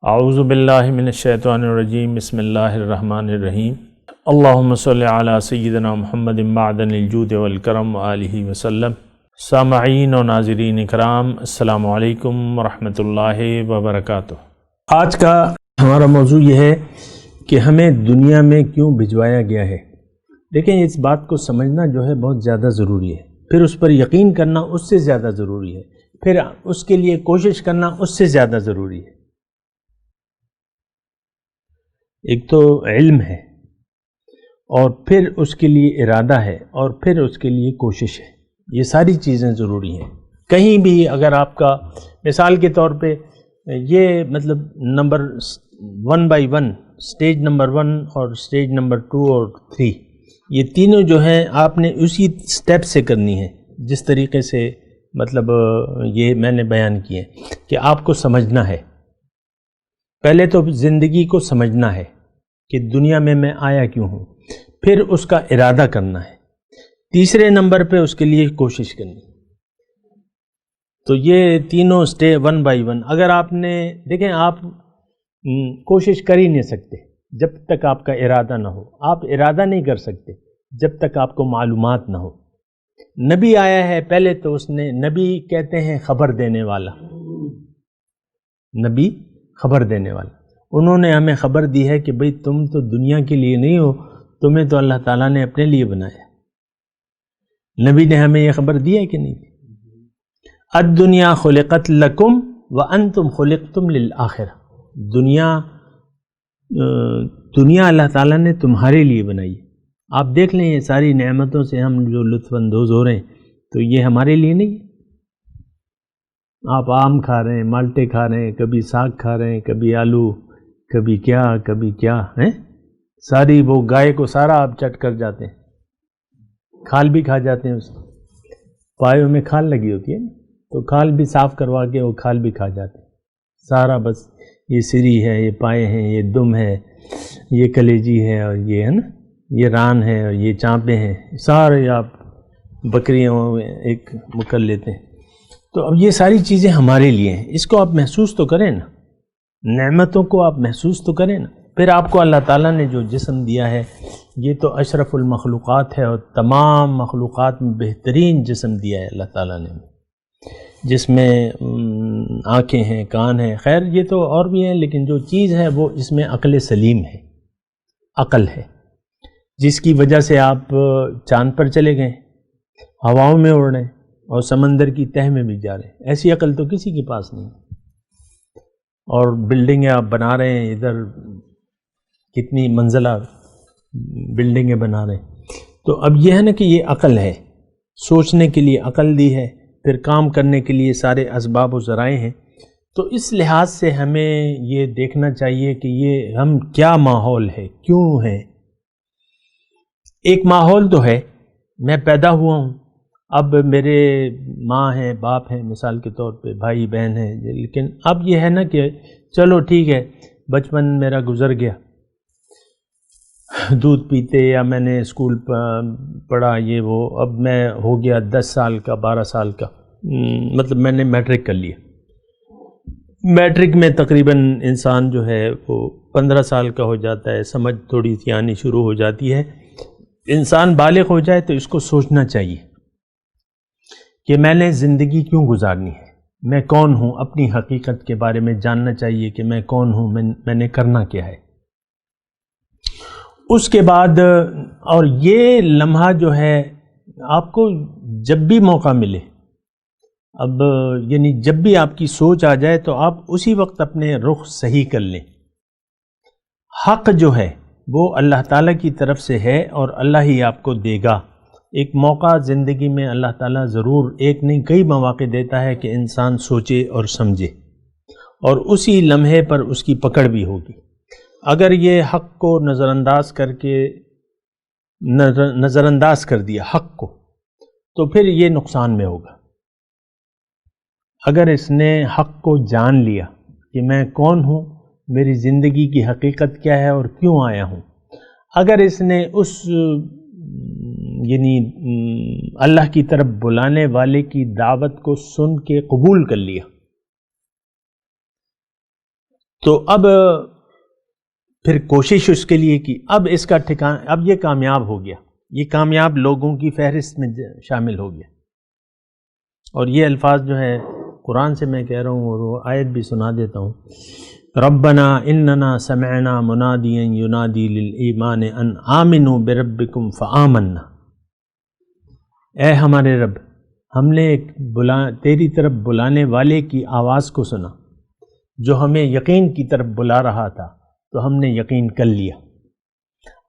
اعوذ باللہ من الشیطان الرجیم بسم اللہ الرحمن الرحیم اللہم صلی علی سیدنا محمد معدن الجود والکرم وآلہ وسلم۔ سامعین و ناظرین اکرام، السلام علیکم ورحمۃ اللہ وبرکاتہ۔ آج کا ہمارا موضوع یہ ہے کہ ہمیں دنیا میں کیوں بھجوایا گیا ہے۔ دیکھیں، اس بات کو سمجھنا جو ہے بہت زیادہ ضروری ہے، پھر اس پر یقین کرنا اس سے زیادہ ضروری ہے، پھر اس کے لیے کوشش کرنا اس سے زیادہ ضروری ہے۔ ایک تو علم ہے، اور پھر اس کے لیے ارادہ ہے، اور پھر اس کے لیے کوشش ہے۔ یہ ساری چیزیں ضروری ہیں۔ کہیں بھی اگر آپ کا مثال کے طور پہ یہ نمبر 1 بائی 1، سٹیج نمبر 1 اور سٹیج نمبر 2 اور 3، یہ تینوں جو ہیں آپ نے اسی سٹیپ سے کرنی ہے، جس طریقے سے یہ میں نے بیان کیے کہ آپ کو سمجھنا ہے۔ پہلے تو زندگی کو سمجھنا ہے کہ دنیا میں آیا کیوں ہوں، پھر اس کا ارادہ کرنا ہے، تیسرے نمبر پہ اس کے لیے کوشش کرنی۔ تو یہ تینوں سٹیپ 1 بائی 1۔ اگر آپ نے دیکھیں، آپ کوشش کر ہی نہیں سکتے جب تک آپ کا ارادہ نہ ہو۔ آپ ارادہ نہیں کر سکتے جب تک آپ کو معلومات نہ ہو۔ نبی آیا ہے، پہلے تو اس نے، نبی کہتے ہیں خبر دینے والا، نبی خبر دینے والا۔ انہوں نے ہمیں خبر دی ہے کہ بھئی تم تو دنیا کے لیے نہیں ہو، تمہیں تو اللہ تعالیٰ نے اپنے لیے بنایا۔ نبی نے ہمیں یہ خبر دی ہے کہ نہیں؟ الدنیا خلقت لکم وانتم خلقتم للآخرہ۔ دنیا اللہ تعالیٰ نے تمہارے لیے بنائی۔ آپ دیکھ لیں، یہ ساری نعمتوں سے ہم جو لطف اندوز ہو رہے ہیں، تو یہ ہمارے لیے نہیں ہے۔ آپ آم کھا رہے ہیں، مالٹے کھا رہے ہیں، کبھی ساگ کھا رہے ہیں، کبھی آلو، کبھی کیا ہیں، ساری وہ گائے کو سارا آپ چٹ کر جاتے ہیں، کھال بھی کھا جاتے ہیں، اس کو پایوں میں کھال لگی ہوتی ہے نا، تو کھال بھی صاف کروا کے وہ کھال بھی کھا جاتے ہیں سارا۔ بس یہ سری ہے، یہ پائے ہیں، یہ دم ہے، یہ کلیجی ہے، اور یہ ہے نا، یہ ران ہے، اور یہ چانپیں ہیں، سارے آپ بکریوں ایک مکر لیتے ہیں۔ تو اب یہ ساری چیزیں ہمارے لیے ہیں، اس کو آپ محسوس تو کریں نا، نعمتوں کو آپ محسوس تو کریں نا۔ پھر آپ کو اللہ تعالیٰ نے جو جسم دیا ہے، یہ تو اشرف المخلوقات ہے، اور تمام مخلوقات میں بہترین جسم دیا ہے اللہ تعالیٰ نے، جس میں آنکھیں ہیں، کان ہیں، خیر یہ تو اور بھی ہیں، لیکن جو چیز ہے وہ اس میں عقل سلیم ہے، عقل ہے، جس کی وجہ سے آپ چاند پر چلے گئے، ہواؤں میں اڑ رہے ہیں، اور سمندر کی تہہ میں بھی جا رہے ہیں۔ ایسی عقل تو کسی کے پاس نہیں۔ اور بلڈنگیں آپ بنا رہے ہیں، ادھر کتنی منزلہ بلڈنگیں بنا رہے ہیں۔ تو اب یہ ہے نا کہ یہ عقل ہے، سوچنے کے لیے عقل دی ہے، پھر کام کرنے کے لیے سارے اسباب و ذرائع ہیں۔ تو اس لحاظ سے ہمیں یہ دیکھنا چاہیے کہ یہ ہم کیا ماحول ہے، کیوں ہے۔ ایک ماحول تو ہے، میں پیدا ہوا ہوں، اب میرے ماں ہیں، باپ ہیں، مثال کے طور پہ بھائی بہن ہیں، لیکن اب یہ ہے نا کہ چلو ٹھیک ہے، بچپن میرا گزر گیا، دودھ پیتے یا میں نے اسکول پڑھا، یہ وہ، اب میں ہو گیا 10 سال کا، 12 سال کا، میں نے میٹرک کر لیا۔ میٹرک میں تقریباً انسان جو ہے وہ 15 سال کا ہو جاتا ہے، سمجھ تھوڑی سی آنی شروع ہو جاتی ہے۔ انسان بالغ ہو جائے تو اس کو سوچنا چاہیے کہ میں نے زندگی کیوں گزارنی ہے، میں کون ہوں، اپنی حقیقت کے بارے میں جاننا چاہیے کہ میں کون ہوں، میں نے کرنا کیا ہے۔ اس کے بعد، اور یہ لمحہ جو ہے آپ کو جب بھی موقع ملے، اب یعنی جب بھی آپ کی سوچ آ جائے تو آپ اسی وقت اپنے رخ صحیح کر لیں۔ حق جو ہے وہ اللہ تعالیٰ کی طرف سے ہے، اور اللہ ہی آپ کو دے گا۔ ایک موقع زندگی میں اللہ تعالیٰ ضرور، ایک نہیں کئی مواقع دیتا ہے کہ انسان سوچے اور سمجھے، اور اسی لمحے پر اس کی پکڑ بھی ہوگی۔ اگر یہ حق کو نظر انداز کر دیا حق کو، تو پھر یہ نقصان میں ہوگا۔ اگر اس نے حق کو جان لیا کہ میں کون ہوں، میری زندگی کی حقیقت کیا ہے اور کیوں آیا ہوں، اگر اس نے اس اللہ کی طرف بلانے والے کی دعوت کو سن کے قبول کر لیا، تو اب پھر کوشش اس کے لیے کی، اب اس کا ٹھکانہ، اب یہ کامیاب ہو گیا، یہ کامیاب لوگوں کی فہرست میں شامل ہو گیا۔ اور یہ الفاظ جو ہے قرآن سے میں کہہ رہا ہوں، اور وہ آیت بھی سنا دیتا ہوں۔ ربنا اننا سمعنا منادیا ینادی للایمان ان آمنوا بربکم فآمنا، اے ہمارے رب، ہم نے ایک تیری طرف بلانے والے کی آواز کو سنا جو ہمیں یقین کی طرف بلا رہا تھا، تو ہم نے یقین کر لیا۔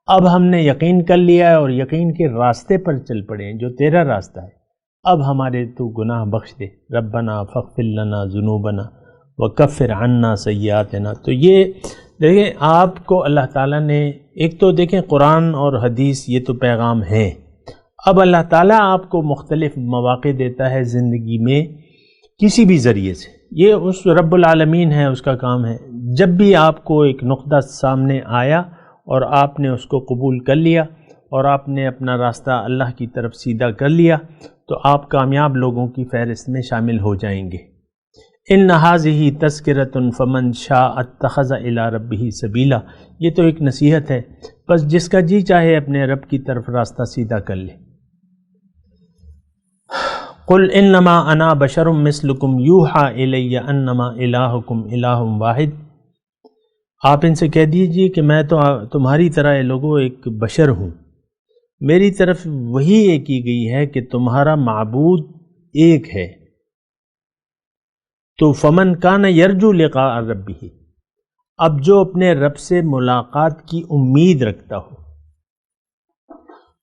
اب ہم نے یقین کر لیا ہے اور یقین کے راستے پر چل پڑے ہیں جو تیرا راستہ ہے۔ اب ہمارے تو گناہ بخش دے، ربنا فاغفر لنا ذنوبنا وکفر عنا سیئاتنا۔ تو یہ دیکھیں، آپ کو اللہ تعالیٰ نے ایک تو دیکھیں قرآن اور حدیث یہ تو پیغام ہیں، اب اللہ تعالیٰ آپ کو مختلف مواقع دیتا ہے زندگی میں کسی بھی ذریعے سے، یہ اس رب العالمین ہے، اس کا کام ہے۔ جب بھی آپ کو ایک نقطہ سامنے آیا اور آپ نے اس کو قبول کر لیا اور آپ نے اپنا راستہ اللہ کی طرف سیدھا کر لیا، تو آپ کامیاب لوگوں کی فہرست میں شامل ہو جائیں گے۔ ان ھذہ تذکرۃ فمن شاء اتخذ الی ربہ سبیلا، یہ تو ایک نصیحت ہے، بس جس کا جی چاہے اپنے رب کی طرف راستہ سیدھا کر لے۔ قل انما انا بشر مثلکم یوحی الی انما الہکم الہ واحد، آپ ان سے کہہ دیجئے کہ میں تو تمہاری طرح لوگوں ایک بشر ہوں، میری طرف وہی یہ کی گئی ہے کہ تمہارا معبود ایک ہے۔ تو فمن کان یرجو لقاء ربہ، اب جو اپنے رب سے ملاقات کی امید رکھتا ہو،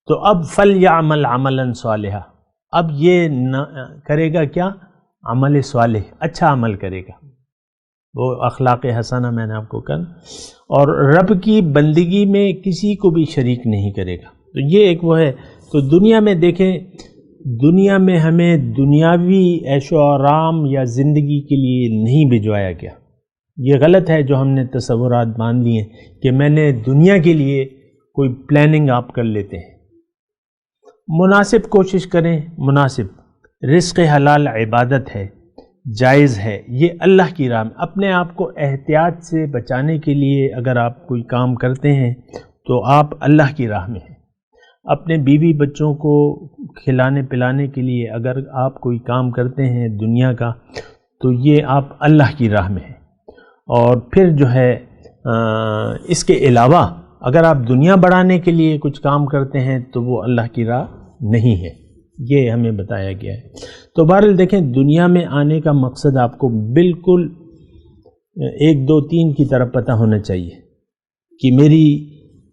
تو اب فلیعمل عملا صالحا، اب یہ کرے گا کیا؟ عمل صالح، اچھا عمل کرے گا، وہ اخلاق حسنہ میں نے آپ کو کہا، اور رب کی بندگی میں کسی کو بھی شریک نہیں کرے گا۔ تو یہ ایک وہ ہے۔ تو دنیا میں دیکھیں، دنیا میں ہمیں دنیاوی عیش و آرام یا زندگی کے لیے نہیں بھجوایا گیا۔ یہ غلط ہے جو ہم نے تصورات باندھ لیے ہیں کہ میں نے دنیا کے لیے کوئی پلاننگ آپ کر لیتے ہیں۔ مناسب کوشش کریں، مناسب رزق حلال عبادت ہے، جائز ہے، یہ اللہ کی راہ میں اپنے آپ کو احتیاط سے بچانے کے لیے اگر آپ کوئی کام کرتے ہیں تو آپ اللہ کی راہ میں ہیں۔ اپنے بیوی بچوں کو کھلانے پلانے کے لیے اگر آپ کوئی کام کرتے ہیں دنیا کا، تو یہ آپ اللہ کی راہ میں ہیں۔ اور پھر جو ہے اس کے علاوہ اگر آپ دنیا بڑھانے کے لیے کچھ کام کرتے ہیں تو وہ اللہ کی راہ نہیں ہے، یہ ہمیں بتایا گیا ہے۔ تو بہرحال دیکھیں، دنیا میں آنے کا مقصد آپ کو بالکل 1 2 3 کی طرف پتہ ہونا چاہیے کہ میری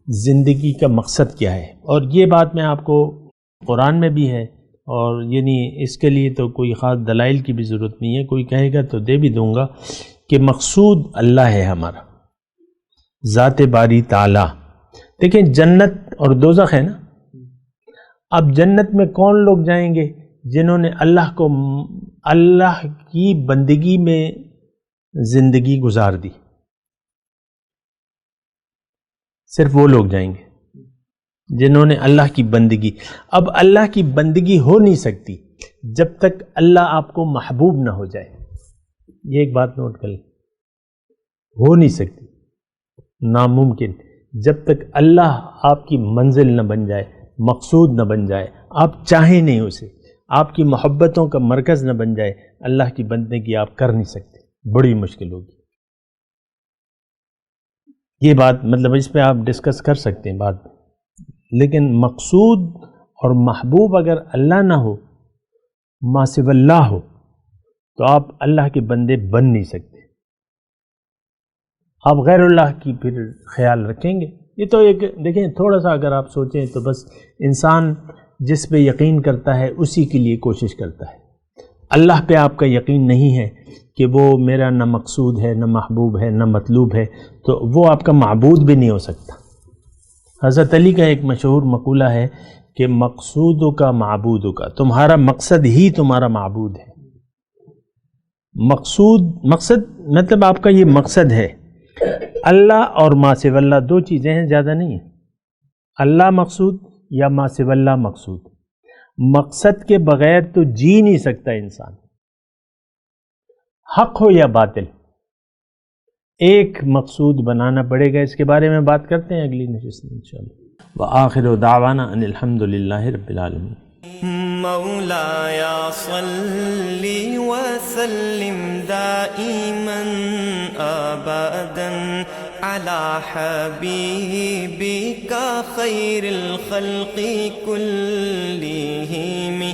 زندگی کا مقصد کیا ہے۔ اور یہ بات میں آپ کو قرآن میں بھی ہے، اور یعنی اس کے لیے تو کوئی خاص دلائل کی بھی ضرورت نہیں ہے، کوئی کہے گا تو دے بھی دوں گا کہ مقصود اللہ ہے ہمارا، ذات باری تعالی۔ دیکھیں جنت اور دوزخ ہے نا، اب جنت میں کون لوگ جائیں گے؟ جنہوں نے اللہ کی بندگی میں زندگی گزار دی، صرف وہ لوگ جائیں گے جنہوں نے اللہ کی بندگی۔ اب اللہ کی بندگی ہو نہیں سکتی جب تک اللہ آپ کو محبوب نہ ہو جائے، یہ ایک بات نوٹ کر لیں، ہو نہیں سکتی، ناممکن، جب تک اللہ آپ کی منزل نہ بن جائے، مقصود نہ بن جائے، آپ چاہیں نہیں اسے، آپ کی محبتوں کا مرکز نہ بن جائے، اللہ کی بندگی آپ کر نہیں سکتے، بڑی مشکل ہوگی۔ یہ بات مطلب اس پہ آپ ڈسکس کر سکتے ہیں بات، لیکن مقصود اور محبوب اگر اللہ نہ ہو، ما سوی اللہ ہو، تو آپ اللہ کے بندے بن نہیں سکتے، آپ غیر اللہ کی پھر خیال رکھیں گے۔ یہ تو ایک دیکھیں تھوڑا سا اگر آپ سوچیں تو بس انسان جس پہ یقین کرتا ہے اسی کے لیے کوشش کرتا ہے۔ اللہ پہ آپ کا یقین نہیں ہے کہ وہ میرا نہ مقصود ہے، نہ محبوب ہے، نہ مطلوب ہے، تو وہ آپ کا معبود بھی نہیں ہو سکتا۔ حضرت علی کا ایک مشہور مقولہ ہے کہ مقصودوں کا معبودوں کا، تمہارا مقصد ہی تمہارا معبود ہے۔ مقصد مطلب آپ کا یہ مقصد ہے۔ اللہ اور ما سوی اللہ دو چیزیں ہیں، زیادہ نہیں ہیں، اللہ مقصود یا ما سوی اللہ مقصود۔ مقصد کے بغیر تو جی نہیں سکتا انسان، حق ہو یا باطل۔ ایک مقصود بنانا پڑے گا. اس کے بارے میں بات کرتے ہیں اگلی نشست میں انشاءاللہ. وآخر دعوانا ان الحمد للہ رب العالمین. مولاي صل وسلم دائما أبدا على حبيبك خير الخلق كلهم